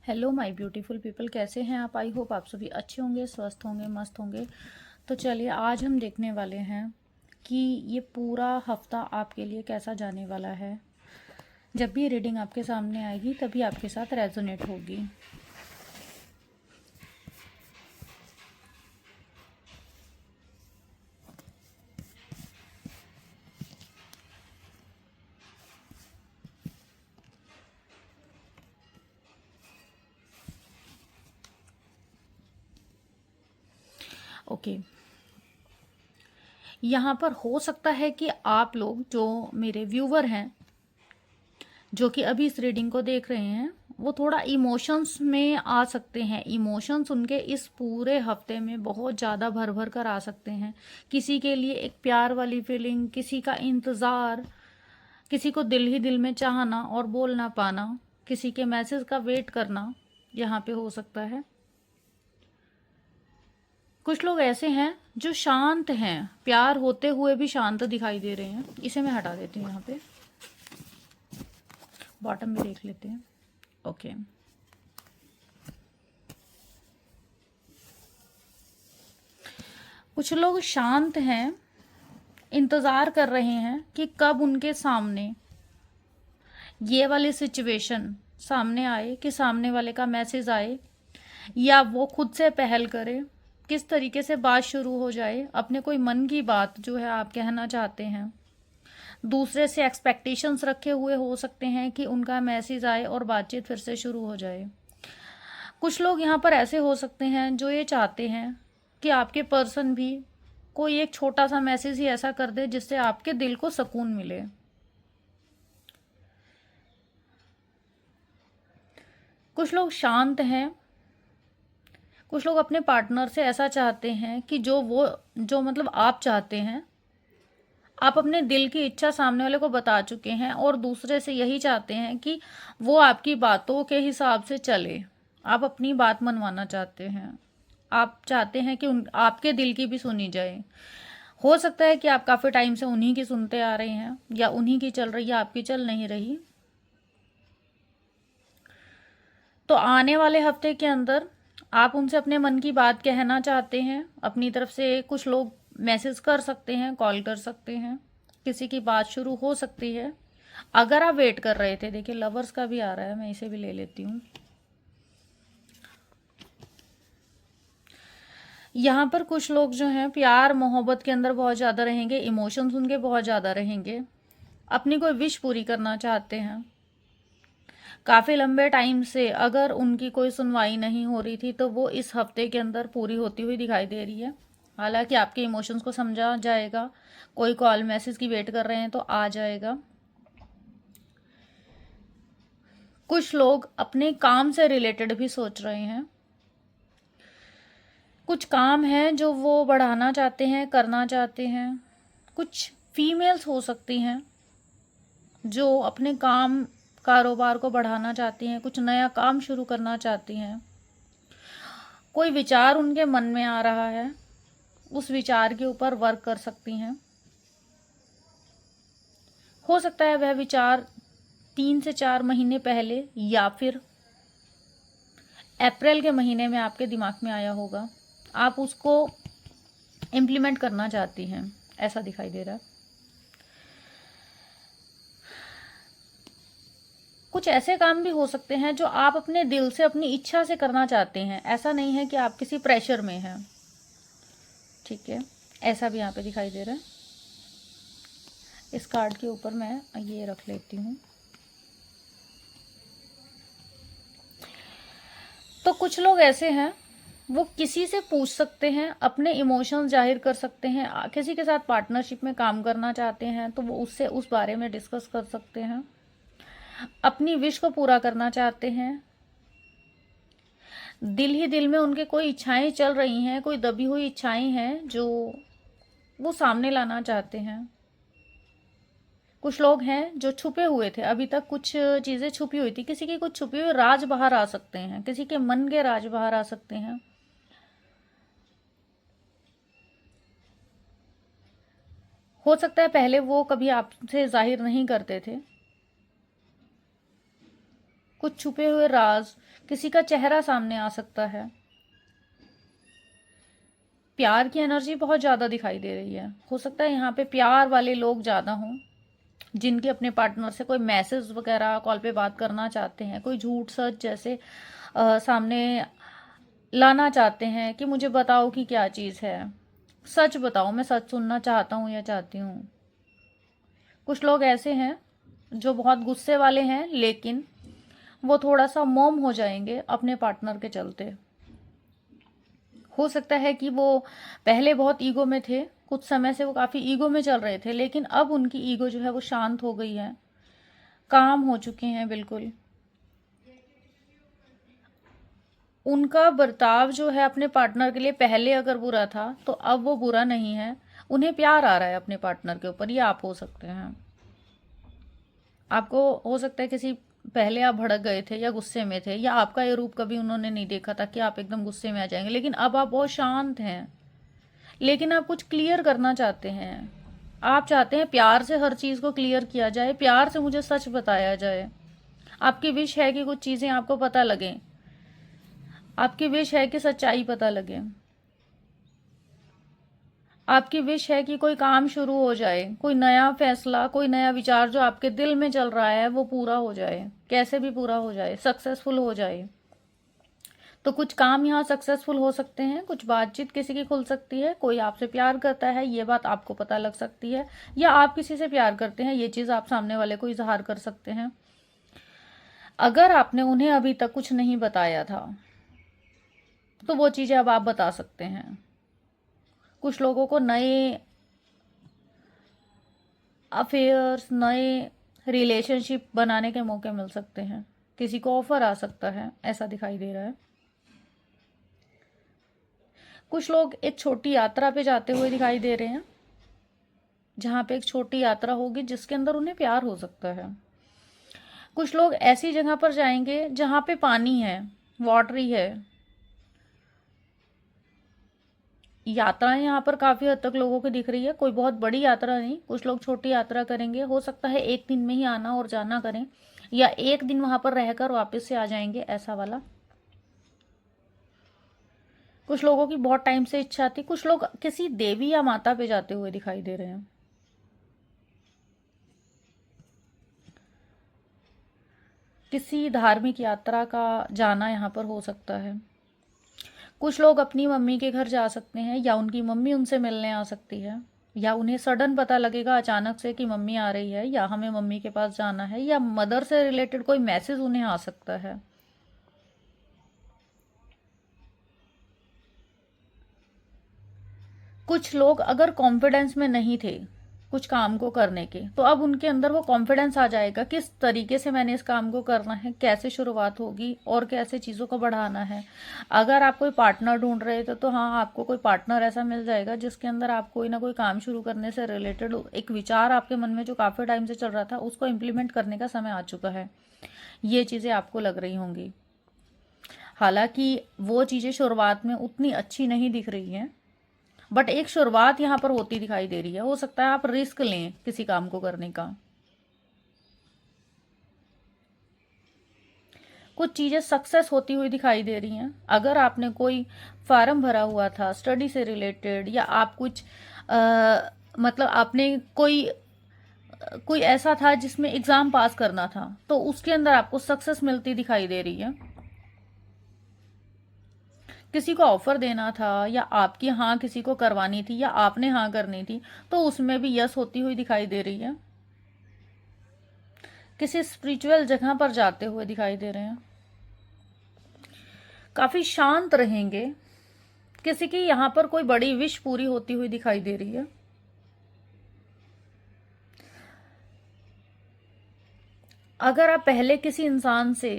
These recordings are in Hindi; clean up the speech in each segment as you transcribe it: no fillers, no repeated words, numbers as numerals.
हेलो माय ब्यूटीफुल पीपल, कैसे हैं आप। आई होप आप सभी अच्छे होंगे, स्वस्थ होंगे, मस्त होंगे। तो चलिए आज हम देखने वाले हैं कि ये पूरा हफ्ता आपके लिए कैसा जाने वाला है। जब भी रीडिंग आपके सामने आएगी तभी आपके साथ रेजोनेट होगी। ओके, यहाँ पर हो सकता है कि आप लोग जो मेरे व्यूवर हैं, जो कि अभी इस रीडिंग को देख रहे हैं, वो थोड़ा इमोशंस में आ सकते हैं। इमोशंस उनके इस पूरे हफ्ते में बहुत ज़्यादा भर भर कर आ सकते हैं। किसी के लिए एक प्यार वाली फीलिंग, किसी का इंतज़ार, किसी को दिल ही दिल में चाहना और बोल ना पाना, किसी के मैसेज का वेट करना यहाँ पे हो सकता है। कुछ लोग ऐसे हैं जो शांत हैं, प्यार होते हुए भी शांत दिखाई दे रहे हैं। इसे मैं हटा देती हूँ, यहाँ पे बॉटम भी देख लेते हैं। ओके, कुछ लोग शांत हैं, इंतज़ार कर रहे हैं कि कब उनके सामने ये वाली सिचुएशन सामने आए, कि सामने वाले का मैसेज आए या वो खुद से पहल करे, किस तरीके से बात शुरू हो जाए। अपने कोई मन की बात जो है आप कहना चाहते हैं, दूसरे से एक्सपेक्टेशंस रखे हुए हो सकते हैं कि उनका मैसेज आए और बातचीत फिर से शुरू हो जाए। कुछ लोग यहाँ पर ऐसे हो सकते हैं जो ये चाहते हैं कि आपके पर्सन भी कोई एक छोटा सा मैसेज ही ऐसा कर दे जिससे आपके दिल को सुकून मिले। कुछ लोग शांत हैं, कुछ लोग अपने पार्टनर से ऐसा चाहते हैं कि जो मतलब आप चाहते हैं, आप अपने दिल की इच्छा सामने वाले को बता चुके हैं और दूसरे से यही चाहते हैं कि वो आपकी बातों के हिसाब से चले। आप अपनी बात मनवाना चाहते हैं, आप चाहते हैं कि आपके दिल की भी सुनी जाए। हो सकता है कि आप काफ़ी टाइम से उन्हीं की सुनते आ रहे हैं या उन्हीं की चल रही है, आपकी चल नहीं रही। तो आने वाले हफ्ते के अंदर आप उनसे अपने मन की बात कहना चाहते हैं। अपनी तरफ से कुछ लोग मैसेज कर सकते हैं, कॉल कर सकते हैं, किसी की बात शुरू हो सकती है। अगर आप वेट कर रहे थे, देखिए लवर्स का भी आ रहा है, मैं इसे भी ले लेती हूँ। यहाँ पर कुछ लोग जो हैं प्यार मोहब्बत के अंदर बहुत ज़्यादा रहेंगे, इमोशंस उनके बहुत ज़्यादा रहेंगे, अपनी कोई विश पूरी करना चाहते हैं। काफ़ी लंबे टाइम से अगर उनकी कोई सुनवाई नहीं हो रही थी तो वो इस हफ्ते के अंदर पूरी होती हुई दिखाई दे रही है। हालांकि आपके इमोशंस को समझा जाएगा। कोई कॉल मैसेज की वेट कर रहे हैं तो आ जाएगा। कुछ लोग अपने काम से रिलेटेड भी सोच रहे हैं। कुछ काम है जो वो बढ़ाना चाहते हैं, करना चाहते हैं। कुछ फीमेल्स हो सकती हैं जो अपने काम कारोबार को बढ़ाना चाहती हैं, कुछ नया काम शुरू करना चाहती हैं। कोई विचार उनके मन में आ रहा है, उस विचार के ऊपर वर्क कर सकती हैं। हो सकता है वह विचार 3 से 4 महीने पहले या फिर अप्रैल के महीने में आपके दिमाग में आया होगा। आप उसको इम्प्लीमेंट करना चाहती हैं, ऐसा दिखाई दे रहा है। कुछ ऐसे काम भी हो सकते हैं जो आप अपने दिल से, अपनी इच्छा से करना चाहते हैं। ऐसा नहीं है कि आप किसी प्रेशर में हैं, ठीक है। ऐसा भी यहाँ पे दिखाई दे रहा है। इस कार्ड के ऊपर मैं ये रख लेती हूँ। तो कुछ लोग ऐसे हैं, वो किसी से पूछ सकते हैं, अपने इमोशंस जाहिर कर सकते हैं। किसी के साथ पार्टनरशिप में काम करना चाहते हैं तो वो उससे उस बारे में डिस्कस कर सकते हैं। अपनी विश को पूरा करना चाहते हैं। दिल ही दिल में उनके कोई इच्छाएं चल रही हैं, कोई दबी हुई इच्छाएं हैं जो वो सामने लाना चाहते हैं। कुछ लोग हैं जो छुपे हुए थे, अभी तक कुछ चीज़ें छुपी हुई थी। किसी की कुछ छुपी हुई राज बाहर आ सकते हैं, किसी के मन के राज बाहर आ सकते हैं। हो सकता है पहले वो कभी आपसे जाहिर नहीं करते थे। कुछ छुपे हुए राज, किसी का चेहरा सामने आ सकता है। प्यार की एनर्जी बहुत ज़्यादा दिखाई दे रही है। हो सकता है यहाँ पे प्यार वाले लोग ज़्यादा हों, जिनके अपने पार्टनर से कोई मैसेज वगैरह कॉल पे बात करना चाहते हैं, कोई झूठ सच जैसे सामने लाना चाहते हैं कि मुझे बताओ कि क्या चीज़ है, सच बताओ, मैं सच सुनना चाहता हूँ या चाहती हूँ। कुछ लोग ऐसे हैं जो बहुत गुस्से वाले हैं, लेकिन वो थोड़ा सा मौम हो जाएंगे अपने पार्टनर के चलते। हो सकता है कि वो पहले बहुत ईगो में थे, कुछ समय से वो काफ़ी ईगो में चल रहे थे, लेकिन अब उनकी ईगो जो है वो शांत हो गई है, काम हो चुके हैं बिल्कुल। उनका बर्ताव जो है अपने पार्टनर के लिए पहले अगर बुरा था, तो अब वो बुरा नहीं है। उन्हें प्यार आ रहा है अपने पार्टनर के ऊपर। ये आप हो सकते हैं। आपको हो सकता है किसी पहले आप भड़क गए थे या गुस्से में थे, या आपका ये रूप कभी उन्होंने नहीं देखा था कि आप एकदम गुस्से में आ जाएंगे, लेकिन अब आप बहुत शांत हैं। लेकिन आप कुछ क्लियर करना चाहते हैं। आप चाहते हैं प्यार से हर चीज़ को क्लियर किया जाए, प्यार से मुझे सच बताया जाए। आपकी विश है कि कुछ चीज़ें आपको पता लगें, आपकी विश है कि सच्चाई पता लगे, आपकी विश है कि कोई काम शुरू हो जाए, कोई नया फैसला, कोई नया विचार जो आपके दिल में चल रहा है वो पूरा हो जाए, कैसे भी पूरा हो जाए, सक्सेसफुल हो जाए। तो कुछ काम यहाँ सक्सेसफुल हो सकते हैं, कुछ बातचीत किसी की खुल सकती है, कोई आपसे प्यार करता है ये बात आपको पता लग सकती है, या आप किसी से प्यार करते हैं ये चीज़ आप सामने वाले को इजहार कर सकते हैं। अगर आपने उन्हें अभी तक कुछ नहीं बताया था, तो वो चीज़ें अब आप बता सकते हैं। कुछ लोगों को नए अफेयर्स, नए रिलेशनशिप बनाने के मौके मिल सकते हैं, किसी को ऑफर आ सकता है, ऐसा दिखाई दे रहा है। कुछ लोग एक छोटी यात्रा पे जाते हुए दिखाई दे रहे हैं, जहाँ पे एक छोटी यात्रा होगी जिसके अंदर उन्हें प्यार हो सकता है। कुछ लोग ऐसी जगह पर जाएंगे जहाँ पे पानी है, वाटरी है। यात्राएं यहाँ पर काफ़ी हद तक लोगों की दिख रही है, कोई बहुत बड़ी यात्रा नहीं, कुछ लोग छोटी यात्रा करेंगे। हो सकता है एक दिन में ही आना और जाना करें, या एक दिन वहाँ पर रहकर वापस से आ जाएंगे, ऐसा वाला। कुछ लोगों की बहुत टाइम से इच्छा थी। कुछ लोग किसी देवी या माता पे जाते हुए दिखाई दे रहे हैं। किसी धार्मिक यात्रा का जाना यहाँ पर हो सकता है। कुछ लोग अपनी मम्मी के घर जा सकते हैं, या उनकी मम्मी उनसे मिलने आ सकती है, या उन्हें सडन पता लगेगा अचानक से कि मम्मी आ रही है, या हमें मम्मी के पास जाना है, या मदर से रिलेटेड कोई मैसेज उन्हें आ सकता है। कुछ लोग अगर कॉन्फिडेंस में नहीं थे कुछ काम को करने के, तो अब उनके अंदर वो कॉन्फिडेंस आ जाएगा, किस तरीके से मैंने इस काम को करना है, कैसे शुरुआत होगी और कैसे चीज़ों को बढ़ाना है। अगर आप कोई पार्टनर ढूंढ रहे थे, तो हाँ, आपको कोई पार्टनर ऐसा मिल जाएगा जिसके अंदर आप कोई ना कोई काम शुरू करने से रिलेटेड एक विचार आपके मन में जो काफ़ी टाइम से चल रहा था, उसको इम्प्लीमेंट करने का समय आ चुका है। ये चीज़ें आपको लग रही होंगी। हालांकि वो चीज़ें शुरुआत में उतनी अच्छी नहीं दिख रही हैं, बट एक शुरुआत यहाँ पर होती दिखाई दे रही है। हो सकता है आप रिस्क लें किसी काम को करने का। कुछ चीज़ें सक्सेस होती हुई दिखाई दे रही हैं। अगर आपने कोई फार्म भरा हुआ था स्टडी से रिलेटेड, या आप कुछ मतलब आपने कोई ऐसा था जिसमें एग्ज़ाम पास करना था, तो उसके अंदर आपको सक्सेस मिलती दिखाई दे रही है। किसी को ऑफर देना था, या आपकी हाँ किसी को करवानी थी, या आपने हाँ करनी थी, तो उसमें भी यस होती हुई दिखाई दे रही है। किसी स्पिरिचुअल जगह पर जाते हुए दिखाई दे रहे हैं। काफी शांत रहेंगे। किसी की यहाँ पर कोई बड़ी विश पूरी होती हुई दिखाई दे रही है। अगर आप पहले किसी इंसान से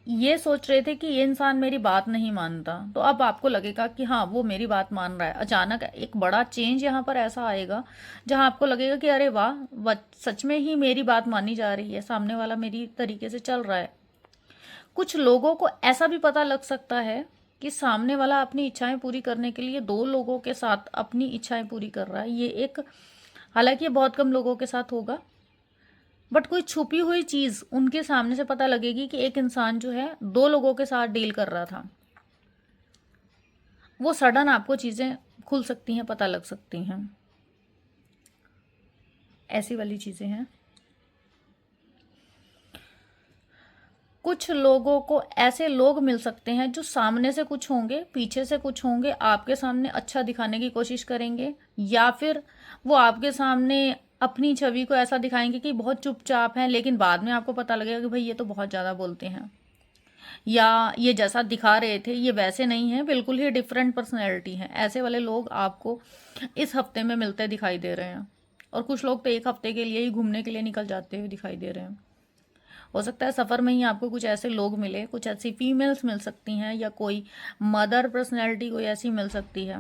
ये सोच रहे थे कि ये इंसान मेरी बात नहीं मानता, तो अब आपको लगेगा कि हाँ, वो मेरी बात मान रहा है। अचानक एक बड़ा चेंज यहाँ पर ऐसा आएगा जहाँ आपको लगेगा कि अरे वाह, सच में ही मेरी बात मानी जा रही है, सामने वाला मेरी तरीके से चल रहा है। कुछ लोगों को ऐसा भी पता लग सकता है कि सामने वाला अपनी इच्छाएं पूरी करने के लिए दो लोगों के साथ अपनी इच्छाएं पूरी कर रहा है। ये एक, हालांकि ये बहुत कम लोगों के साथ होगा, बट कोई छुपी हुई चीज़ उनके सामने से पता लगेगी कि एक इंसान जो है 2 लोगों के साथ डील कर रहा था। वो सडन आपको चीज़ें खुल सकती हैं, पता लग सकती हैं, ऐसी वाली चीज़ें हैं। कुछ लोगों को ऐसे लोग मिल सकते हैं जो सामने से कुछ होंगे, पीछे से कुछ होंगे, आपके सामने अच्छा दिखाने की कोशिश करेंगे, या फिर वो आपके सामने अपनी छवि को ऐसा दिखाएंगे कि बहुत चुपचाप हैं, लेकिन बाद में आपको पता लगेगा कि भाई ये तो बहुत ज़्यादा बोलते हैं, या ये जैसा दिखा रहे थे ये वैसे नहीं है, बिल्कुल ही डिफरेंट पर्सनैलिटी है। ऐसे वाले लोग आपको इस हफ्ते में मिलते दिखाई दे रहे हैं। और कुछ लोग तो 1 हफ्ते के लिए ही घूमने के लिए निकल जाते हुए दिखाई दे रहे हैं। हो सकता है सफ़र में ही आपको कुछ ऐसे लोग मिले, कुछ ऐसी फीमेल्स मिल सकती हैं, या कोई मदर पर्सनैलिटी कोई ऐसी मिल सकती है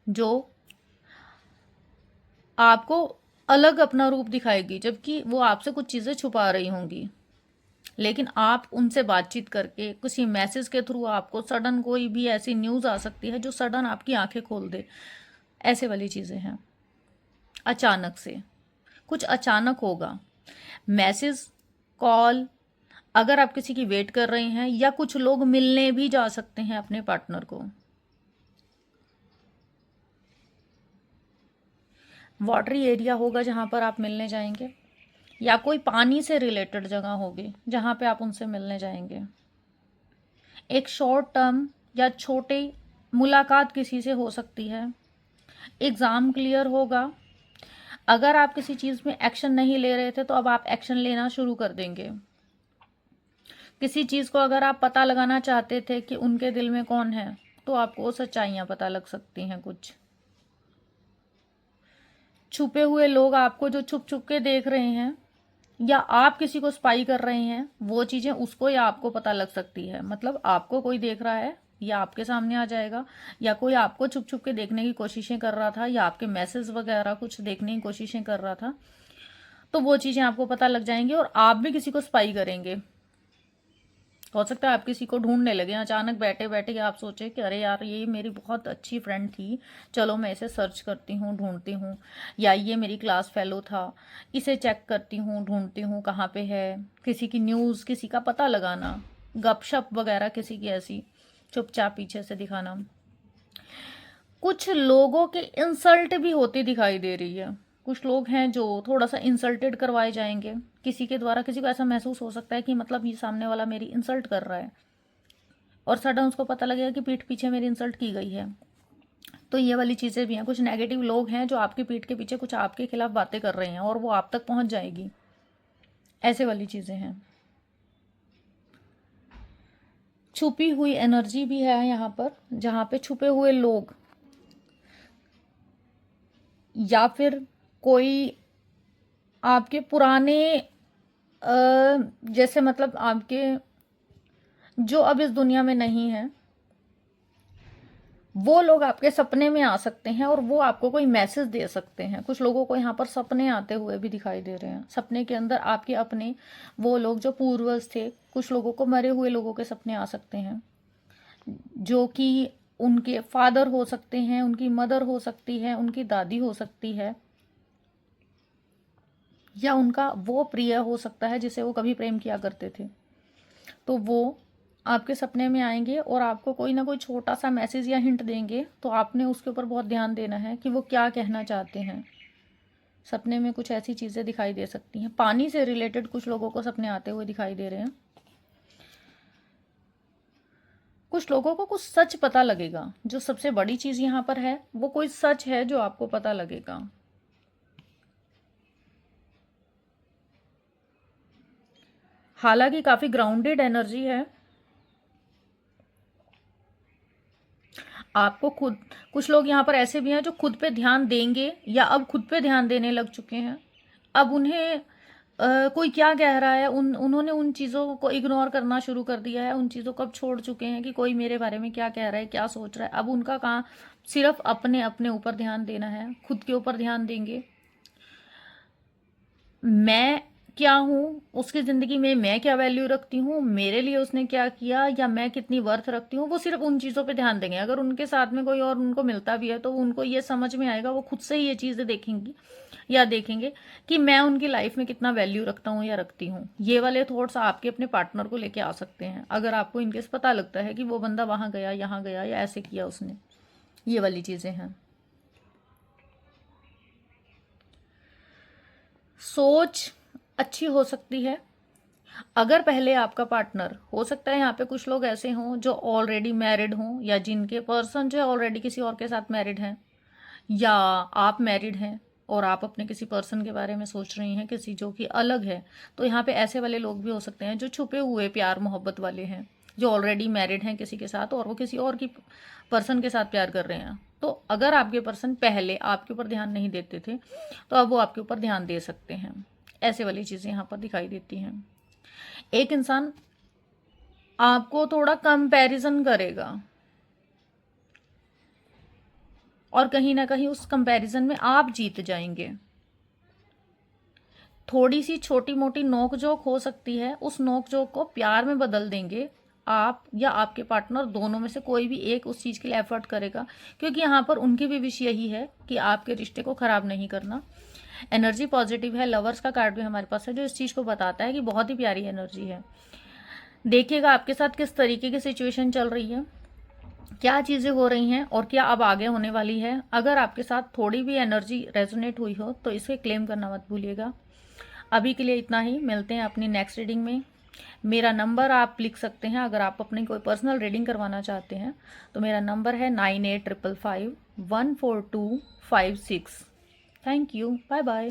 जो आपको अलग अपना रूप दिखाएगी, जबकि वो आपसे कुछ चीज़ें छुपा रही होंगी, लेकिन आप उनसे बातचीत करके किसी मैसेज के थ्रू आपको सडन कोई भी ऐसी न्यूज़ आ सकती है जो सडन आपकी आंखें खोल दे। ऐसे वाली चीज़ें हैं। अचानक से कुछ अचानक होगा, मैसेज, कॉल, अगर आप किसी की वेट कर रहे हैं, या कुछ लोग मिलने भी जा सकते हैं अपने पार्टनर को। वाटरी एरिया होगा जहाँ पर आप मिलने जाएंगे, या कोई पानी से रिलेटेड जगह होगी जहाँ पे आप उनसे मिलने जाएंगे। एक शॉर्ट टर्म या छोटी मुलाकात किसी से हो सकती है। एग्ज़ाम क्लियर होगा। अगर आप किसी चीज़ में एक्शन नहीं ले रहे थे तो अब आप एक्शन लेना शुरू कर देंगे। किसी चीज़ को अगर आप पता लगाना चाहते थे कि उनके दिल में कौन है, तो आपको सच्चाइयाँ पता लग सकती हैं। कुछ छुपे हुए लोग आपको जो छुप छुप के देख रहे हैं, या आप किसी को स्पाई कर रहे हैं, वो चीज़ें उसको या आपको पता लग सकती है। मतलब आपको कोई देख रहा है, या आपके सामने आ जाएगा, या कोई आपको छुप छुप के देखने की कोशिशें कर रहा था, या आपके मैसेज वगैरह कुछ देखने की कोशिशें कर रहा था, तो वो चीज़ें आपको पता लग जाएंगी और आप भी किसी को स्पाई करेंगे। हो सकता है आप किसी को ढूंढने लगे, अचानक बैठे बैठे आप सोचे कि अरे यार ये मेरी बहुत अच्छी फ्रेंड थी, चलो मैं इसे सर्च करती हूँ, ढूंढती हूँ, या ये मेरी क्लास फेलो था, इसे चेक करती हूँ, ढूंढती हूँ कहाँ पे है। किसी की न्यूज़, किसी का पता लगाना, गपशप वगैरह किसी की ऐसी चुपचाप पीछे से दिखाना। कुछ लोगों के इंसल्ट भी होती दिखाई दे रही है। कुछ लोग हैं जो थोड़ा सा इंसल्टेड करवाए जाएंगे किसी के द्वारा। किसी को ऐसा महसूस हो सकता है कि मतलब ये सामने वाला मेरी इंसल्ट कर रहा है, और सडन उसको पता लगेगा कि पीठ पीछे मेरी इंसल्ट की गई है। तो ये वाली चीज़ें भी हैं। कुछ नेगेटिव लोग हैं जो आपकी पीठ के पीछे कुछ आपके खिलाफ बातें कर रहे हैं, और वो आप तक पहुंच जाएगी। ऐसे वाली चीज़ें हैं। छुपी हुई एनर्जी भी है यहाँ पर, जहाँ पे छुपे हुए लोग, या फिर कोई आपके पुराने जैसे मतलब आपके जो अब इस दुनिया में नहीं है, वो लोग आपके सपने में आ सकते हैं और वो आपको कोई मैसेज दे सकते हैं। कुछ लोगों को यहाँ पर सपने आते हुए भी दिखाई दे रहे हैं। सपने के अंदर आपके अपने वो लोग जो पूर्वज थे, कुछ लोगों को मरे हुए लोगों के सपने आ सकते हैं, जो कि उनके फादर हो सकते हैं, उनकी मदर हो सकती है, उनकी दादी हो सकती है, या उनका वो प्रिय हो सकता है जिसे वो कभी प्रेम किया करते थे। तो वो आपके सपने में आएंगे और आपको कोई ना कोई छोटा सा मैसेज या हिंट देंगे, तो आपने उसके ऊपर बहुत ध्यान देना है कि वो क्या कहना चाहते हैं। सपने में कुछ ऐसी चीज़ें दिखाई दे सकती हैं। पानी से रिलेटेड कुछ लोगों को सपने आते हुए दिखाई दे रहे हैं। कुछ लोगों को कुछ सच पता लगेगा। जो सबसे बड़ी चीज़ यहाँ पर है, वो कोई सच है जो आपको पता लगेगा। हालांकि काफ़ी ग्राउंडेड एनर्जी है। आपको खुद, कुछ लोग यहाँ पर ऐसे भी हैं जो खुद पे ध्यान देंगे, या अब खुद पे ध्यान देने लग चुके हैं। अब उन्हें कोई क्या कह रहा है, उन्होंने उन चीज़ों को इग्नोर करना शुरू कर दिया है। उन चीज़ों को अब छोड़ चुके हैं कि कोई मेरे बारे में क्या कह रहा है, क्या सोच रहा है। अब उनका काम सिर्फ अपने अपने ऊपर ध्यान देना है, खुद के ऊपर ध्यान देंगे। मैं क्या हूँ, उसकी ज़िंदगी में मैं क्या वैल्यू रखती हूँ, मेरे लिए उसने क्या किया, या मैं कितनी वर्थ रखती हूँ, वो सिर्फ उन चीज़ों पे ध्यान देंगे। अगर उनके साथ में कोई और उनको मिलता भी है तो उनको ये समझ में आएगा, वो खुद से ही ये चीज़ें देखेंगी या देखेंगे कि मैं उनकी लाइफ में कितना वैल्यू रखता हूँ या रखती हूँ। ये वाले थॉट्स आपके अपने पार्टनर को लेके आ सकते हैं, अगर आपको इनकेस पता लगता है कि वो बंदा वहाँ गया, यहाँ गया, या ऐसे किया उसने। ये वाली चीज़ें हैं। सोच अच्छी हो सकती है अगर पहले आपका पार्टनर, हो सकता है यहाँ पे कुछ लोग ऐसे हों जो ऑलरेडी मैरिड हों, या जिनके पर्सन जो है ऑलरेडी किसी और के साथ मैरिड हैं, या आप मैरिड हैं और आप अपने किसी पर्सन के बारे में सोच रही हैं, किसी जो कि अलग है। तो यहाँ पे ऐसे वाले लोग भी हो सकते हैं जो छुपे हुए प्यार मोहब्बत वाले हैं, जो ऑलरेडी मैरिड हैं किसी के साथ और वो किसी और की पर्सन के साथ प्यार कर रहे हैं। तो अगर आपके पर्सन पहले आपके ऊपर ध्यान नहीं देते थे तो अब वो आपके ऊपर ध्यान दे सकते हैं। ऐसे वाली चीज़ें यहाँ पर दिखाई देती हैं। एक इंसान आपको थोड़ा कंपैरिजन करेगा और कहीं ना कहीं उस कंपैरिजन में आप जीत जाएंगे। थोड़ी सी छोटी मोटी नोक झोंक हो सकती है, उस नोक झोंक को प्यार में बदल देंगे आप या आपके पार्टनर, दोनों में से कोई भी एक उस चीज़ के लिए एफर्ट करेगा, क्योंकि यहाँ पर उनकी भी विश यही है कि आपके रिश्ते को ख़राब नहीं करना। एनर्जी पॉजिटिव है, लवर्स का कार्ड भी हमारे पास है जो इस चीज़ को बताता है कि बहुत ही प्यारी एनर्जी है। देखिएगा आपके साथ किस तरीके की सिचुएशन चल रही है, क्या चीज़ें हो रही हैं और क्या अब आगे होने वाली है। अगर आपके साथ थोड़ी भी एनर्जी रेजोनेट हुई हो तो इसे क्लेम करना मत भूलिएगा। अभी के लिए इतना ही, मिलते हैं अपनी नेक्स्ट रीडिंग में। मेरा नंबर आप लिख सकते हैं अगर आप अपनी कोई पर्सनल रीडिंग करवाना चाहते हैं तो मेरा नंबर है 9855514256। Thank you, bye bye.